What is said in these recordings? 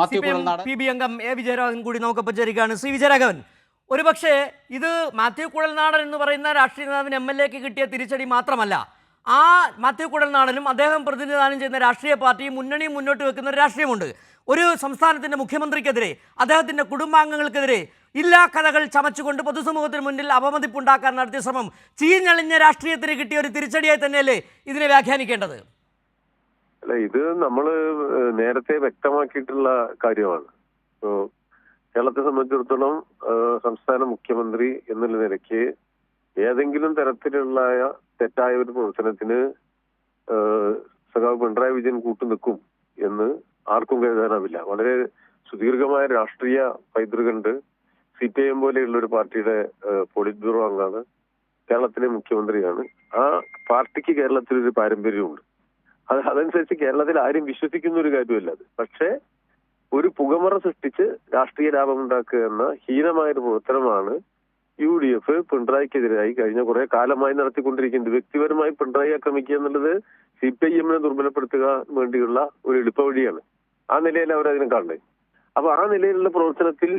Mathew Kuzhalnadan P B അംഗം A Vijayaraghavan കൂടി നമുക്കൊപ്പം ചേരുകയാണ്. ശ്രീ വിജയരാഘവൻ, ഒരുപക്ഷെ ഇത് മാത്യു കുഴൽനാടൻ എന്ന് പറയുന്ന രാഷ്ട്രീയ നേതാവിന് MLA-ക്ക് കിട്ടിയ തിരിച്ചടി മാത്രമല്ല, ആ മാത്യു കുഴൽനാടനും അദ്ദേഹം പ്രതിനിധാനം ചെയ്യുന്ന രാഷ്ട്രീയ പാർട്ടിയും മുന്നണിയും മുന്നോട്ട് വെക്കുന്ന ഒരു രാഷ്ട്രീയമുണ്ട്. ഒരു സംസ്ഥാനത്തിൻ്റെ മുഖ്യമന്ത്രിക്കെതിരെ, അദ്ദേഹത്തിൻ്റെ കുടുംബാംഗങ്ങൾക്കെതിരെ ഇല്ലാ കഥകൾ ചമച്ചുകൊണ്ട് പൊതുസമൂഹത്തിന് മുന്നിൽ അപമതിപ്പുണ്ടാക്കാൻ നടത്തിയ ശ്രമം ചീഞ്ഞളിഞ്ഞ രാഷ്ട്രീയത്തിന് കിട്ടിയ ഒരു തിരിച്ചടിയായി തന്നെയല്ലേ ഇതിനെ വ്യാഖ്യാനിക്കേണ്ടത്? അല്ല, ഇത് നമ്മള് നേരത്തെ വ്യക്തമാക്കിയിട്ടുള്ള കാര്യമാണ്. കേരളത്തെ സംബന്ധിച്ചിടത്തോളം സംസ്ഥാന മുഖ്യമന്ത്രി എന്നുള്ള നിലയ്ക്ക് ഏതെങ്കിലും തരത്തിലുള്ള തെറ്റായ ഒരു പ്രവർത്തനത്തിന് സഖാവ് പിണറായി വിജയൻ കൂട്ടുനിൽക്കും എന്ന് ആർക്കും കരുതാനാവില്ല. വളരെ സുദീർഘമായ രാഷ്ട്രീയ പൈതൃകമുണ്ട്. CPIM പോലെയുള്ള ഒരു പാർട്ടിയുടെ പോളിറ്റ് ബ്യൂറോ അംഗമാണ്, കേരളത്തിലെ മുഖ്യമന്ത്രിയാണ്. ആ പാർട്ടിക്ക് കേരളത്തിലൊരു പാരമ്പര്യമുണ്ട്. അതനുസരിച്ച് കേരളത്തിൽ ആരും വിശ്വസിക്കുന്ന ഒരു കാര്യമല്ല അത്. പക്ഷേ ഒരു പുകമറ സൃഷ്ടിച്ച് രാഷ്ട്രീയ ലാഭമുണ്ടാക്കുക എന്ന ഹീനമായൊരു പ്രവർത്തനമാണ് UDF പിണറായിക്കെതിരായി കഴിഞ്ഞ കുറെ കാലമായി നടത്തിക്കൊണ്ടിരിക്കുന്നത്. വ്യക്തിപരമായി പിണറായി ആക്രമിക്കുക എന്നുള്ളത് CPIM-നെ ദുർബലപ്പെടുത്തുക വേണ്ടിയുള്ള ഒരു എളുപ്പവഴിയാണ്. ആ നിലയിൽ അവരതിനെ കാണുന്നത്. അപ്പൊ ആ നിലയിലുള്ള പ്രവർത്തനത്തിൽ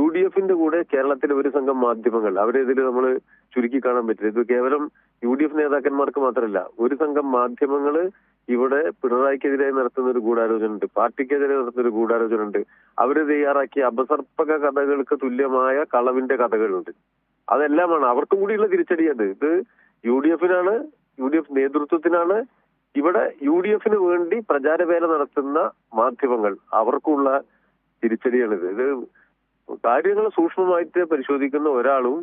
UDF-ന്റെ കൂടെ കേരളത്തിലെ ഒരു സംഘം മാധ്യമങ്ങൾ, അവരെ ഇതിൽ നമ്മൾ ചുരുക്കി കാണാൻ പറ്റില്ല. ഇത് കേവലം UDF നേതാക്കന്മാർക്ക് മാത്രമല്ല, ഒരു സംഘം മാധ്യമങ്ങള് ഇവിടെ പിണറായിക്കെതിരെ നടത്തുന്ന ഒരു ഗൂഢാലോചന ഉണ്ട്, പാർട്ടിക്കെതിരെ നടത്തുന്ന ഒരു ഗൂഢാലോചന ഉണ്ട്. അവര് തയ്യാറാക്കിയ അപസർപ്പക കഥകൾക്ക് തുല്യമായ കളവിന്റെ കഥകളുണ്ട്. അതെല്ലാമാണ് അവർക്കും കൂടിയുള്ള തിരിച്ചടിയത്. ഇത് UDF-നാണ്, UDF നേതൃത്വത്തിനാണ്. ഇവിടെ UDF-ന് വേണ്ടി പ്രചാരവേല നടത്തുന്ന മാധ്യമങ്ങൾ, അവർക്കുള്ള തിരിച്ചടിയാണിത്. ഇത് കാര്യങ്ങൾ സൂക്ഷ്മമായിട്ട് പരിശോധിക്കുന്ന ഒരാളും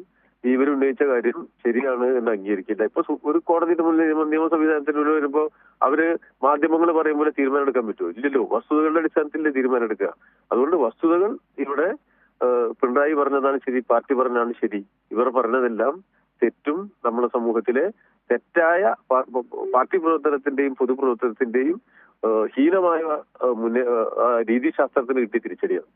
ഇവരുന്നയിച്ച കാര്യം ശരിയാണ് എന്ന് അംഗീകരിക്കില്ല. ഇപ്പൊ ഒരു കോടതിയുടെ മുന്നിൽ നിയമ സംവിധാനത്തിന് വരുമ്പോ അവര് മാധ്യമങ്ങൾ പറയും പോലെ തീരുമാനം എടുക്കാൻ പറ്റുമോ? ഇല്ലല്ലോ. വസ്തുതകളുടെ അടിസ്ഥാനത്തിൽ തീരുമാനം എടുക്കുക. അതുകൊണ്ട് വസ്തുതകൾ ഇവിടെ പിണറായി പറഞ്ഞതാണ് ശരി, പാർട്ടി പറഞ്ഞതാണ് ശരി, ഇവർ പറഞ്ഞതെല്ലാം തെറ്റും നമ്മുടെ സമൂഹത്തിലെ തെറ്റായ പാർട്ടി പ്രവർത്തനത്തിന്റെയും പൊതുപ്രവർത്തനത്തിന്റെയും ഹീനമായ രീതിശാസ്ത്രത്തിന് കിട്ടിയ തിരിച്ചടിയാണ്.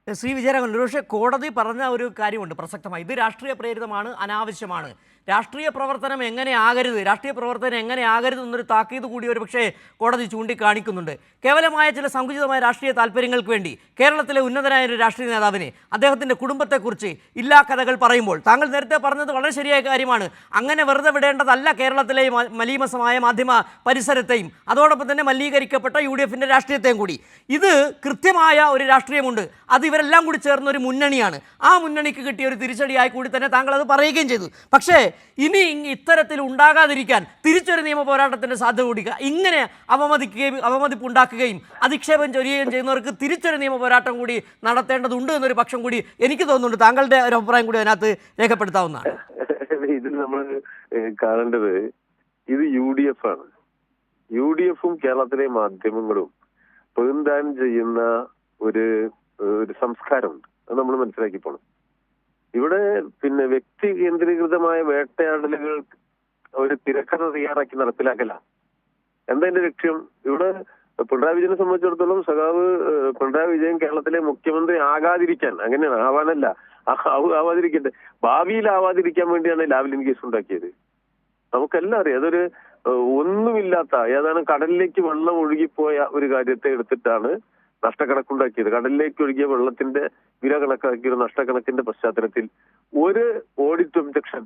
ശ്രീ വിജയരാഘവൻ, ഒരുപക്ഷെ കോടതി പറഞ്ഞ ഒരു കാര്യമുണ്ട് പ്രസക്തമായി. ഇത് രാഷ്ട്രീയ പ്രേരിതമാണ്, അനാവശ്യമാണ്. രാഷ്ട്രീയ പ്രവർത്തനം എങ്ങനെ ആകരുത്, രാഷ്ട്രീയ പ്രവർത്തനം എങ്ങനെ ആകരുത് എന്നൊരു താക്കീത് കൂടി ഒരു പക്ഷേ കോടതി ചൂണ്ടിക്കാണിക്കുന്നുണ്ട്. കേവലമായ ചില സങ്കുചിതമായ രാഷ്ട്രീയ താല്പര്യങ്ങൾക്ക് വേണ്ടി കേരളത്തിലെ ഉന്നതനായ ഒരു രാഷ്ട്രീയ നേതാവിനെ, അദ്ദേഹത്തിൻ്റെ കുടുംബത്തെക്കുറിച്ച് ഇല്ലാ കഥകൾ പറയുമ്പോൾ, താങ്കൾ നേരത്തെ പറഞ്ഞത് വളരെ ശരിയായ കാര്യമാണ്. അങ്ങനെ വെറുതെ വിടേണ്ടതല്ല കേരളത്തിലെ മലീമസമായ മാധ്യമ പരിസരത്തെയും അതോടൊപ്പം തന്നെ മലിനീകരിക്കപ്പെട്ട UDF-ന്റെ രാഷ്ട്രീയത്തെയും കൂടി. ഇത് കൃത്യമായ ഒരു രാഷ്ട്രീയമുണ്ട്, അത് ഇവരെല്ലാം കൂടി ചേർന്ന ഒരു മുന്നണിയാണ്. ആ മുന്നണിക്ക് കിട്ടിയ ഒരു തിരിച്ചടിയായി കൂടി തന്നെ താങ്കൾ അത് പറയുകയും ചെയ്തു. പക്ഷേ ഇനി ഇത്തരത്തിൽ ഉണ്ടാകാതിരിക്കാൻ തിരിച്ചൊരു നിയമ പോരാട്ടത്തിന്റെ സാധ്യത കൂടിക്കുക, ഇങ്ങനെ അവമതിപ്പുണ്ടാക്കുകയും അധിക്ഷേപം ചൊരിയുകയും ചെയ്യുന്നവർക്ക് തിരിച്ചൊരു നിയമ പോരാട്ടം കൂടി നടത്തേണ്ടതുണ്ട് എന്നൊരു പക്ഷം കൂടി എനിക്ക് തോന്നുന്നുണ്ട്. താങ്കളുടെ ഒരു അഭിപ്രായം കൂടി അതിനകത്ത് രേഖപ്പെടുത്താവുന്നതാണ്. ഇതിൽ നമ്മൾ കാണേണ്ടത് ഇത് UDF ആണ്. UDF-ഉം കേരളത്തിലെ മാധ്യമങ്ങളും പ്രതിനിധാനം ചെയ്യുന്ന ഒരു സംസ്കാരമുണ്ട്. അത് നമ്മൾ മനസ്സിലാക്കി പോണം. ഇവിടെ വ്യക്തി കേന്ദ്രീകൃതമായ വേട്ടയാടലുകൾ ഒരു തിരക്കഥ തയ്യാറാക്കി നടപ്പിലാക്കല. എന്താ എന്റെ ലക്ഷ്യം? ഇവിടെ പിണറായി വിജയനെ സംബന്ധിച്ചിടത്തോളം സഖാവ് പിണറായി വിജയൻ കേരളത്തിലെ മുഖ്യമന്ത്രി ആകാതിരിക്കാൻ, അങ്ങനെയാണ്, ആവാനല്ല, ആവാതിരിക്കട്ടെ, ഭാവിയിൽ ആവാതിരിക്കാൻ വേണ്ടിയാണ് ലാവ്ലിൻ കേസ് ഉണ്ടാക്കിയത്. നമുക്കെല്ലാം അറിയാം. അതൊരു ഒന്നുമില്ലാത്ത, ഏതാണ് കടലിലേക്ക് വെള്ളം ഒഴുകിപ്പോയ ഒരു കാര്യത്തെ എടുത്തിട്ടാണ് നഷ്ടക്കണക്കുണ്ടാക്കിയത്. കടലിലേക്ക് ഒഴുകിയ വെള്ളത്തിന്റെ വില കണക്കാക്കിയ ഒരു നഷ്ടക്കണക്കിന്റെ പശ്ചാത്തലത്തിൽ ഒരു ഓഡിറ്റ് ഒബ്ജക്ഷൻ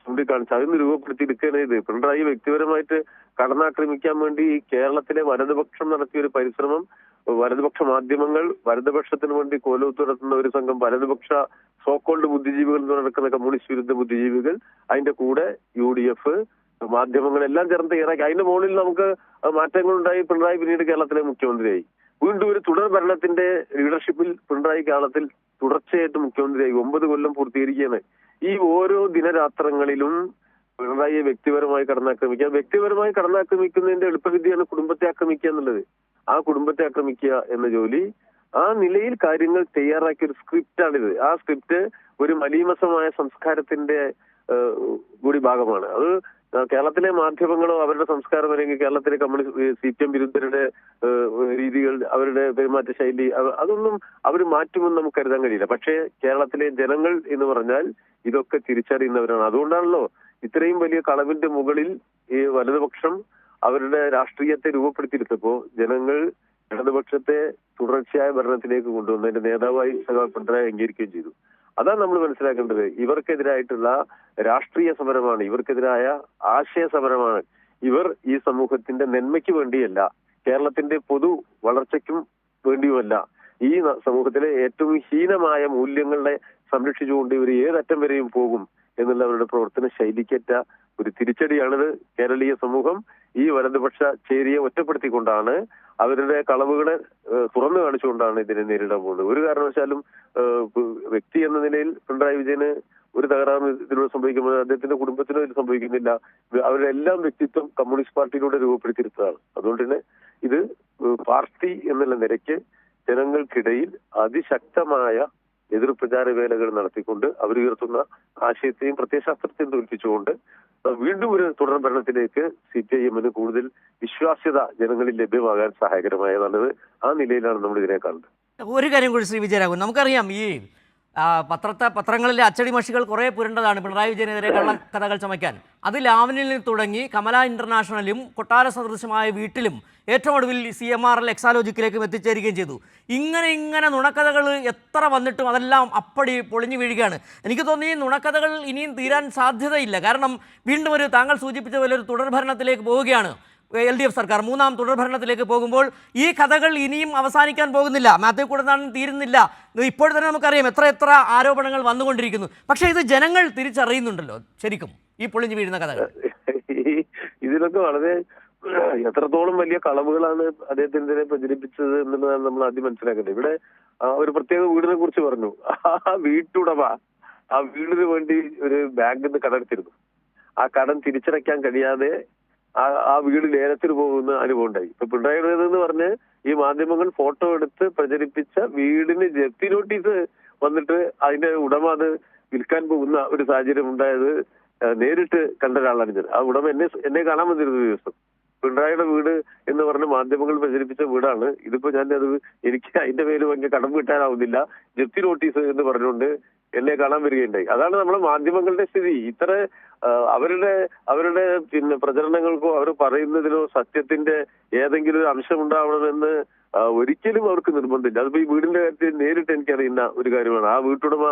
ചൂണ്ടിക്കാണിച്ച് അതിന് രൂപപ്പെടുത്തിയെടുക്കുകയാണ് ഇത്. പിണറായി വ്യക്തിപരമായിട്ട് കടന്നാക്രമിക്കാൻ വേണ്ടി കേരളത്തിലെ വലതുപക്ഷം നടത്തിയ ഒരു പരിശ്രമം, വലതുപക്ഷ മാധ്യമങ്ങൾ, വലതുപക്ഷത്തിന് വേണ്ടി കോലൂത്ത് നടത്തുന്ന ഒരു സംഘം വലതുപക്ഷ സോക്കോൾഡ് ബുദ്ധിജീവികൾ എന്ന് നടക്കുന്ന കമ്മ്യൂണിസ്റ്റ് വിരുദ്ധ ബുദ്ധിജീവികൾ, അതിന്റെ കൂടെ UDF മാധ്യമങ്ങളെല്ലാം ചേർന്ന് തയ്യാറാക്കി. അതിന്റെ മുകളിൽ നമുക്ക് മാറ്റങ്ങളുണ്ടായി. പിണറായി പിന്നീട് കേരളത്തിലെ മുഖ്യമന്ത്രിയായി. വീണ്ടും ഒരു തുടർ ഭരണത്തിന്റെ ലീഡർഷിപ്പിൽ പിണറായി കേരളത്തിൽ തുടർച്ചയായിട്ട് മുഖ്യമന്ത്രിയായി 9 കൊല്ലം പൂർത്തീകരിക്കുകയാണ്. ഈ ഓരോ ദിനരാത്രങ്ങളിലും പിണറായിയെ വ്യക്തിപരമായി കടന്നാക്രമിക്കുന്നതിന്റെ എളുപ്പവിദ്യയാണ് കുടുംബത്തെ ആക്രമിക്കുക എന്നുള്ളത്. ആ കുടുംബത്തെ ആക്രമിക്കുക എന്ന ജോലി, ആ നിലയിൽ കാര്യങ്ങൾ തയ്യാറാക്കിയ ഒരു സ്ക്രിപ്റ്റാണിത്. ആ സ്ക്രിപ്റ്റ് ഒരു മലീമസമായ സംസ്കാരത്തിന്റെ കൂടി ഭാഗമാണ്. അത് കേരളത്തിലെ മാധ്യമങ്ങളോ അവരുടെ സംസ്കാരം, അല്ലെങ്കിൽ കേരളത്തിലെ കമ്മ്യൂണിസ്റ്റ് CPM വിരുദ്ധരുടെ രീതികൾ, അവരുടെ പെരുമാറ്റ ശൈലി, അതൊന്നും അവർ മാറ്റുമെന്ന് നമുക്ക് കരുതാൻ കഴിയില്ല. പക്ഷേ കേരളത്തിലെ ജനങ്ങൾ എന്ന് പറഞ്ഞാൽ ഇതൊക്കെ തിരിച്ചറിയുന്നവരാണ്. അതുകൊണ്ടാണല്ലോ ഇത്രയും വലിയ കളവിന്റെ മുകളിൽ ഈ വലതുപക്ഷം അവരുടെ രാഷ്ട്രീയത്തെ രൂപപ്പെടുത്തിയെടുത്തപ്പോ ജനങ്ങൾ ഇടതുപക്ഷത്തെ തുടർച്ചയായ ഭരണത്തിലേക്ക് കൊണ്ടുവന്നതിന്റെ നേതാവായി സഖാവ് പിണറായി അംഗീകരിക്കുകയും ചെയ്തു. അതാണ് നമ്മൾ മനസ്സിലാക്കേണ്ടത്. ഇവർക്കെതിരായിട്ടുള്ള രാഷ്ട്രീയ സമരമാണ്, ഇവർക്കെതിരായ ആശയ സമരമാണ്. ഇവർ ഈ സമൂഹത്തിന്റെ നന്മയ്ക്ക് വേണ്ടിയല്ല, കേരളത്തിന്റെ പൊതു വളർച്ചയ്ക്കും വേണ്ടിയുമല്ല, ഈ സമൂഹത്തിലെ ഏറ്റവും ഹീനമായ മൂല്യങ്ങളെ സംരക്ഷിച്ചുകൊണ്ട് ഇവർ ഏതറ്റം വരെയും പോകും എന്നുള്ള അവരുടെ പ്രവർത്തന ശൈലിക്കേറ്റ ഒരു തിരിച്ചടിയാണിത്. കേരളീയ സമൂഹം ഈ വലതുപക്ഷ ചേരിയെ ഒറ്റപ്പെടുത്തിക്കൊണ്ടാണ്, അവരുടെ കളവുകളെ തുറന്നു കാണിച്ചുകൊണ്ടാണ് ഇതിനെ നേരിടാൻ പോകുന്നത്. ഒരു കാരണവശാലും വ്യക്തി എന്ന നിലയിൽ പിണറായി വിജയന് ഒരു തകരാറും ഇതിലൂടെ സംഭവിക്കുമ്പോൾ അദ്ദേഹത്തിന്റെ കുടുംബത്തിനും ഇത് സംഭവിക്കുന്നില്ല. അവരുടെ എല്ലാം വ്യക്തിത്വം കമ്മ്യൂണിസ്റ്റ് പാർട്ടിയിലൂടെ രൂപപ്പെടുത്തിയെടുത്തതാണ്. അതുകൊണ്ട് തന്നെ ഇത് പാർട്ടി എന്നുള്ള നിലയ്ക്ക് ജനങ്ങൾക്കിടയിൽ അതിശക്തമായ എതിർപ്രചാര വേലകൾ നടത്തിക്കൊണ്ട് അവരുയർത്തുന്ന ആശയത്തെയും പ്രത്യയശാസ്ത്രത്തെയും തോൽപ്പിച്ചുകൊണ്ട് വീണ്ടും ഒരു തുടർ ഭരണത്തിലേക്ക് CPIM കൂടുതൽ വിശ്വാസ്യത ജനങ്ങളിൽ ലഭ്യമാകാൻ സഹായകരമായതാണത്. ആ നിലയിലാണ് നമ്മൾ ഇതിനെ കാണുന്നത്. ഒരു കാര്യം കൂടി ശ്രീ വിജയരാഘവൻ, നമുക്കറിയാം ഈ പത്രങ്ങളിലെ അച്ചടി മഷികൾ കുറേ പുരണ്ടതാണ് പിണറായി വിജയനെതിരെ കള്ളക്കഥകൾ ചമയ്ക്കാൻ. അത് ലാവനിൽ തുടങ്ങി കമല ഇന്റർനാഷണലും കൊട്ടാര സദൃശമായ വീട്ടിലും ഏറ്റവും ഒടുവിൽ CMRL എക്സാലോജിക്കിലേക്കും എത്തിച്ചേരുകയും ചെയ്തു. ഇങ്ങനെ നുണക്കഥകൾ എത്ര വന്നിട്ടും അതെല്ലാം അപ്പടി പൊളിഞ്ഞു വീഴുകയാണ്. എനിക്ക് തോന്നി ഈ നുണക്കഥകൾ ഇനിയും തീരാൻ സാധ്യതയില്ല. കാരണം വീണ്ടും താങ്കൾ സൂചിപ്പിച്ച പോലെ ഒരു തുടർഭരണത്തിലേക്ക് പോവുകയാണ് LDF സർക്കാർ. മൂന്നാം തുടർഭരണത്തിലേക്ക് പോകുമ്പോൾ ഈ കഥകൾ ഇനിയും അവസാനിക്കാൻ പോകുന്നില്ല. മാത്യു കൂടനാടൻ തീരുന്നില്ല. ഇപ്പോൾ തന്നെ നമുക്കറിയാം എത്ര ആരോപണങ്ങൾ വന്നുകൊണ്ടിരിക്കുന്നു. പക്ഷേ ഇത് ജനങ്ങൾ തിരിച്ചറിയുന്നുണ്ടല്ലോ ശരിക്കും ഈ പൊളിഞ്ഞു വീഴുന്ന കഥകൾ. ഇതിലൊക്കെ വളരെ എത്രത്തോളം വലിയ കളവുകളാണ് അദ്ദേഹത്തിനെതിരെ പ്രചരിപ്പിച്ചത് എന്നുള്ളതാണ് നമ്മൾ ആദ്യം മനസ്സിലാക്കേണ്ടത്. ഇവിടെ ഒരു പ്രത്യേക വീടിനെ കുറിച്ച് പറഞ്ഞു. ആ വീട്ടുടമ ആ വീടിന് വേണ്ടി ഒരു ബാങ്കിൽ നിന്ന് കടമെടുത്തിരുന്നു. ആ കടം തിരിച്ചടയ്ക്കാൻ കഴിയാതെ ആ വീട് ലേലത്തിന് പോകുന്ന അനുഭവം ഉണ്ടായി. ഇപ്പൊ പിണറായിയുടേതെന്ന് പറഞ്ഞ് ഈ മാധ്യമങ്ങൾ ഫോട്ടോ എടുത്ത് പ്രചരിപ്പിച്ച വീടിന് ജപ്തി നോട്ടീസ് വന്നിട്ട് അതിന്റെ ഉടമ അത് വിൽക്കാൻ പോകുന്ന ഒരു സാഹചര്യം ഉണ്ടായത് നേരിട്ട് കണ്ട ഒരാളാണ് ഞാൻ. ആ ഉടമ എന്നെ കാണാൻ വന്നിരുന്ന ദിവസം പിണറായിയുടെ വീട് എന്ന് പറഞ്ഞ് മാധ്യമങ്ങൾ പ്രചരിപ്പിച്ച വീടാണ്. ഇതിപ്പോ എനിക്ക് അതിന്റെ പേര് ഭയങ്കര കടം കിട്ടാനാവുന്നില്ല, ജപ്തി നോട്ടീസ് എന്ന് പറഞ്ഞുകൊണ്ട് എന്നെ കാണാൻ വരികയുണ്ടായി. അതാണ് നമ്മുടെ മാധ്യമങ്ങളുടെ സ്ഥിതി. ഇത്ര അവരുടെ പ്രചരണങ്ങൾക്കോ അവർ പറയുന്നതിനോ സത്യത്തിന്റെ ഏതെങ്കിലും ഒരു അംശം ഉണ്ടാവണമെന്ന് ഒരിക്കലും അവർക്ക് നിർബന്ധമില്ല. അതിപ്പോ ഈ വീടിന്റെ കാര്യത്തിൽ നേരിട്ട് എനിക്കറിയുന്ന ഒരു കാര്യമാണ്. ആ വീട്ടുടമ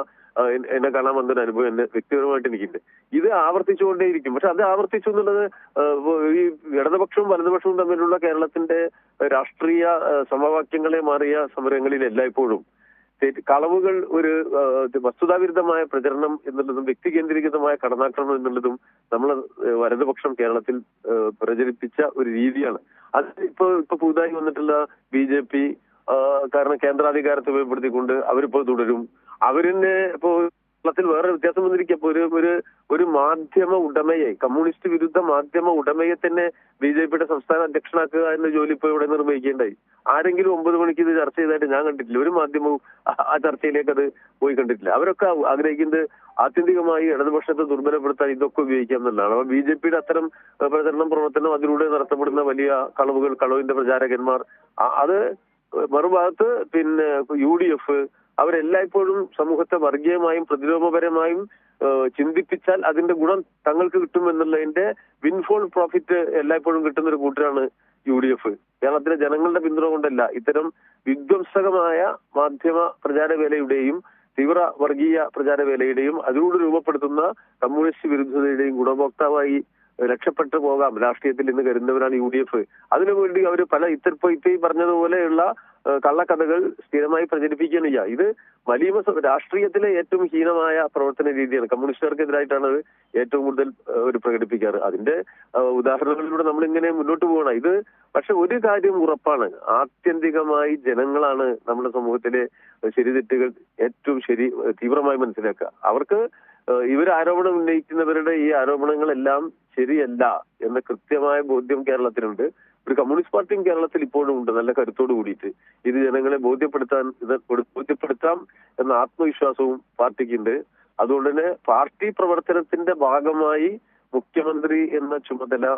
എന്നെ കാണാൻ വന്നൊരു അനുഭവം എന്നെ വ്യക്തിപരമായിട്ട് എനിക്കുണ്ട്. ഇത് ആവർത്തിച്ചുകൊണ്ടേയിരിക്കും. പക്ഷെ അത് ആവർത്തിച്ചു എന്നുള്ളത് ഈ ഇടതുപക്ഷവും വലതുപക്ഷവും തമ്മിലുള്ള കേരളത്തിന്റെ രാഷ്ട്രീയ സമവാക്യങ്ങളെ മാറിയ സമരങ്ങളിൽ എല്ലായ്പ്പോഴും കളവുകൾ, ഒരു വസ്തുതാവിരുദ്ധമായ പ്രചരണം എന്നുള്ളതും വ്യക്തി കേന്ദ്രീകൃതമായ കടന്നാക്രമണം എന്നുള്ളതും നമ്മൾ വലതുപക്ഷം കേരളത്തിൽ പ്രചരിപ്പിച്ച ഒരു രീതിയാണ്. അത് ഇപ്പൊ പുതുതായി വന്നിട്ടുള്ള BJP കാരണം കേന്ദ്രാധികാരത്തെ ഉപയോഗപ്പെടുത്തിക്കൊണ്ട് അവരിപ്പോൾ തുടരും. അവരിനെ ഇപ്പോ കേരളത്തിൽ വേറെ വ്യത്യാസം വന്നിരിക്കും. ഒരു മാധ്യമ ഉടമയെ, കമ്മ്യൂണിസ്റ്റ് വിരുദ്ധ മാധ്യമ ഉടമയെ തന്നെ BJPയുടെ സംസ്ഥാന അധ്യക്ഷനാക്കുക എന്ന ജോലി ഇപ്പോൾ ഇവിടെ നിർവഹിക്കേണ്ടായി. ആരെങ്കിലും 9 മണിക്ക് ഇത് ചർച്ച ചെയ്തതായിട്ട് ഞാൻ കണ്ടിട്ടില്ല. ഒരു മാധ്യമവും ആ ചർച്ചയിലേക്ക് അത് പോയി കണ്ടിട്ടില്ല. അവരൊക്കെ ആഗ്രഹിക്കുന്നത് ആത്യന്തികമായി ഇടതുപക്ഷത്തെ ദുർബലപ്പെടുത്താൻ ഇതൊക്കെ ഉപയോഗിക്കാം എന്നുള്ളതാണ്. അപ്പൊ BJPയുടെ അത്തരം പ്രവർത്തനം, അതിലൂടെ നടത്തപ്പെടുന്ന വലിയ കളവിന്റെ പ്രചാരകന്മാർ, അത് മറുഭാഗത്ത് UDF അവരെല്ലായ്പ്പോഴും സമൂഹത്തെ വർഗീയമായും പ്രതിലോമപരമായും ചിന്തിപ്പിച്ചാൽ അതിന്റെ ഗുണം തങ്ങൾക്ക് കിട്ടും എന്നുള്ളതിന്റെ വിൻഫോൾ പ്രോഫിറ്റ് എല്ലായ്പ്പോഴും കിട്ടുന്ന ഒരു കൂട്ടരാണ് UDF. കേരളത്തിലെ ജനങ്ങളുടെ പിന്തുണ കൊണ്ടല്ല, ഇത്തരം വിധ്വംസകമായ മാധ്യമ പ്രചാരവേലയുടെയും തീവ്ര വർഗീയ പ്രചാരവേലയുടെയും അതിലൂടെ രൂപപ്പെടുത്തുന്ന കമ്മ്യൂണിസ്റ്റ് വിരുദ്ധതയുടെയും ഗുണഭോക്താവായി രക്ഷപ്പെട്ടു പോകാം രാഷ്ട്രീയത്തിൽ എന്ന് കരുതുന്നവരാണ് UDF. അതിനുവേണ്ടി അവർ ഇപ്പൊ ഈ പറഞ്ഞതുപോലെയുള്ള കള്ളക്കഥകൾ സ്ഥിരമായി പ്രചരിപ്പിക്കുകയാണ്. ഇത് വലിയ രാഷ്ട്രീയത്തിലെ ഏറ്റവും ഹീനമായ പ്രവർത്തന രീതിയാണ്. കമ്മ്യൂണിസ്റ്റുകാർക്കെതിരായിട്ടാണ് അത് ഏറ്റവും കൂടുതൽ ഒരു പ്രകടിപ്പിക്കാറ്. അതിന്റെ ഉദാഹരണങ്ങളിലൂടെ നമ്മളിങ്ങനെ മുന്നോട്ട് പോകണം. ഇത് പക്ഷെ ഒരു കാര്യം ഉറപ്പാണ്, ആത്യന്തികമായി ജനങ്ങളാണ് നമ്മുടെ സമൂഹത്തിലെ ശരിതെറ്റുകൾ ഏറ്റവും തീവ്രമായി മനസ്സിലാക്കുക. അവർക്ക് ആരോപണം ഉന്നയിക്കുന്നവരുടെ ഈ ആരോപണങ്ങളെല്ലാം ശരിയല്ല എന്ന കൃത്യമായ ബോധ്യം കേരളത്തിലുണ്ട്. ഒരു കമ്മ്യൂണിസ്റ്റ് പാർട്ടിയും കേരളത്തിൽ ഇപ്പോഴും ഉണ്ട്, നല്ല കരുത്തോട് കൂടിയിട്ട് ഇത് ജനങ്ങളെ ബോധ്യപ്പെടുത്താം എന്ന ആത്മവിശ്വാസവും പാർട്ടിക്കുണ്ട്. അതുകൊണ്ട് തന്നെ പാർട്ടി പ്രവർത്തനത്തിന്റെ ഭാഗമായി മുഖ്യമന്ത്രി എന്ന ചുമതല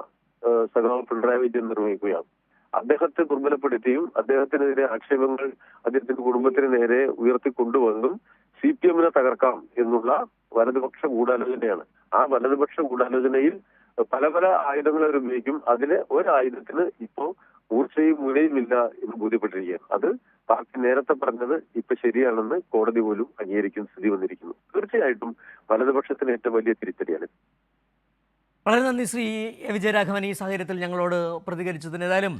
സഖാവ് പിണറായി വിജയൻ നിർവഹിക്കുകയാണ്. അദ്ദേഹത്തെ ദുർബലപ്പെടുത്തിയും അദ്ദേഹത്തിനെതിരെ ആക്ഷേപങ്ങൾ അദ്ദേഹത്തിന്റെ കുടുംബത്തിന് നേരെ ഉയർത്തിക്കൊണ്ടുവന്നും CPM-നെ തകർക്കാം എന്നുള്ള വലതുപക്ഷ ഗൂഢാലോചനയാണ്. ആ വലതുപക്ഷ ഗൂഢാലോചനയിൽ പല ആയുധങ്ങൾ അവർ ഉപയോഗിക്കും. അതിലെ ഒരായുധത്തിന് ഇപ്പോ മൂർച്ചയും മുനയുമില്ല എന്ന് ബോധ്യപ്പെട്ടിരിക്കുകയാണ്. അത് പാർട്ടി നേരത്തെ പറഞ്ഞത് ഇപ്പൊ ശരിയാണെന്ന് കോടതി പോലും അംഗീകരിക്കുന്ന സ്ഥിതി വന്നിരിക്കുന്നു. തീർച്ചയായിട്ടും വലതുപക്ഷത്തിന് ഏറ്റവും വലിയ തിരിച്ചടിയാണ്. വളരെ നന്ദി ശ്രീ എ. വിജയരാഘവൻ ഈ സാഹചര്യത്തിൽ ഞങ്ങളോട് പ്രതികരിച്ചതിന്. ഏതായാലും